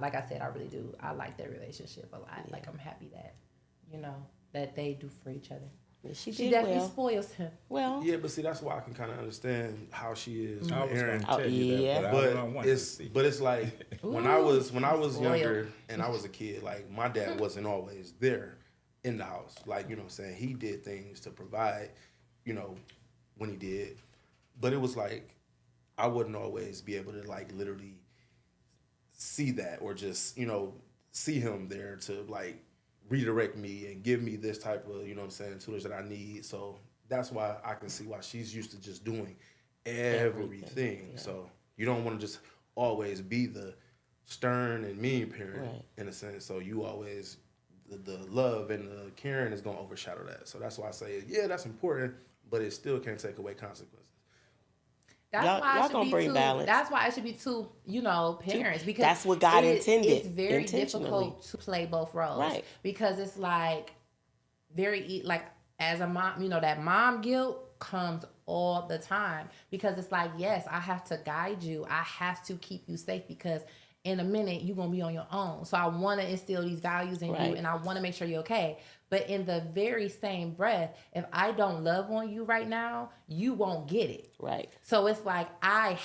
Like I said, I really do. I like their relationship a lot. Yeah. Like I'm happy that, that they do for each other. Yeah, she definitely spoils him. Well, yeah, but see, that's why I can kind of understand how she is. I was going to tell you that, that, but I don't want to see. But it's like when I was younger and I was a kid, like my dad wasn't always there in the house. Like what I'm saying, he did things to provide, when he did, but it was like I wouldn't always be able to like literally see that or just see him there to like redirect me and give me this type of, tutelage that I need. So that's why I can see why she's used to just doing everything. Yeah. So you don't want to just always be the stern and mean parent in a sense. So you always, the love and the caring is going to overshadow that. So that's why I say, yeah, that's important, but it still can't take away consequences. That's why y'all gonna bring balance. That's why it should be two, parents, because that's what God intended. It's very difficult to play both roles, right? Because it's like like as a mom, that mom guilt comes all the time because it's like, yes, I have to guide you, I have to keep you safe because in a minute you're gonna be on your own. So I want to instill these values in you, and I want to make sure you're okay. But in the very same breath, if I don't love on you right now, you won't get it. Right. So it's like I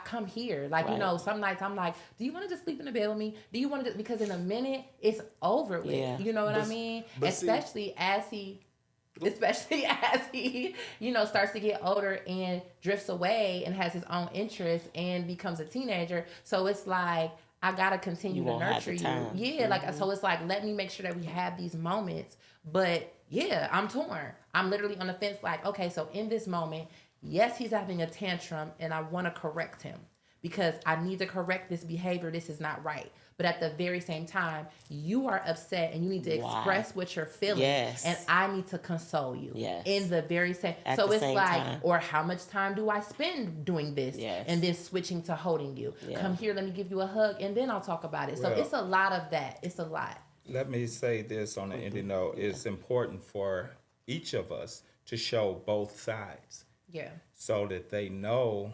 come here. Like, some nights I'm like, do you want to just sleep in the bed with me? Do you want to because in a minute it's over with. Yeah. You know what I mean? Especially as he starts to get older and drifts away and has his own interests and becomes a teenager. So it's like I gotta continue to nurture you. Yeah, mm-hmm. So it's like, let me make sure that we have these moments. But yeah, I'm torn. I'm literally on the fence. Like, okay, so in this moment, yes, he's having a tantrum, and I want to correct him because I need to correct this behavior. This is not right. But at the very same time, you are upset and you need to express what you're feeling. Yes. And I need to console you. Yes. In the very same. So it's like, time. Or how much time do I spend doing this? Yes. And then switching to holding you. Yeah. Come here, let me give you a hug, and then I'll talk about it. So it's a lot of that. It's a lot. Let me say this on the ending note. It's important for each of us to show both sides. Yeah. So that they know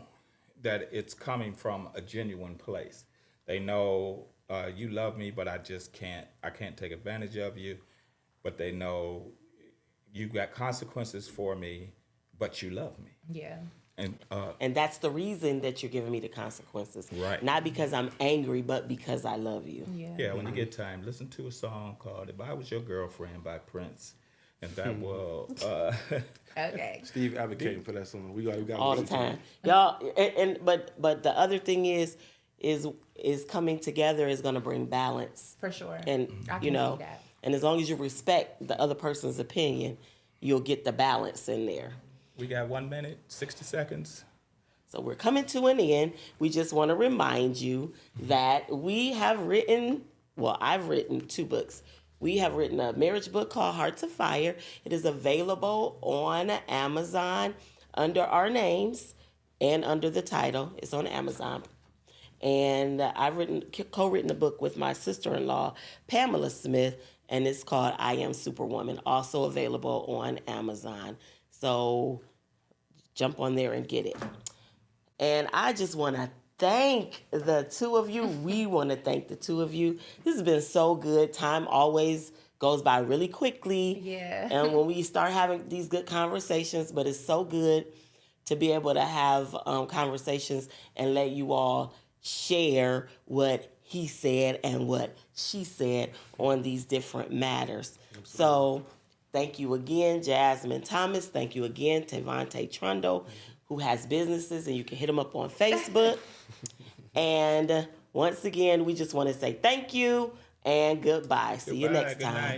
that it's coming from a genuine place. They know you love me, but I can't take advantage of you. But they know you got consequences for me, but you love me. Yeah. And that's the reason that you're giving me the consequences. Right. Not because I'm angry, but because I love you. Yeah. Yeah, when you get time, listen to a song called If I Was Your Girlfriend by Prince. And that will... okay. Steve advocating for that song. We got all the time. Y'all, but the other thing is coming together is going to bring balance. For sure. And, I can see that. And as long as you respect the other person's opinion, you'll get the balance in there. We got 1 minute, 60 seconds. So we're coming to an end. We just want to remind you that I've written 2 books. We have written a marriage book called Hearts of Fire. It is available on Amazon under our names and under the title. It's on Amazon. And I've co-written a book with my sister-in-law, Pamela Smith, and it's called I Am Superwoman, also available on Amazon. So jump on there and get it. And I just want to thank the two of you. We want to thank the two of you. This has been so good. Time always goes by really quickly. Yeah. And when we start having these good conversations, but it's so good to be able to have conversations and let you all share what he said and what she said on these different matters. Absolutely. So Thank you again, Jasmin Thomas. Thank you again, Tavante Trundle, who has businesses, and you can hit him up on Facebook. And once again, we just want to say thank you and goodbye. See you Goodbye, next good time. night.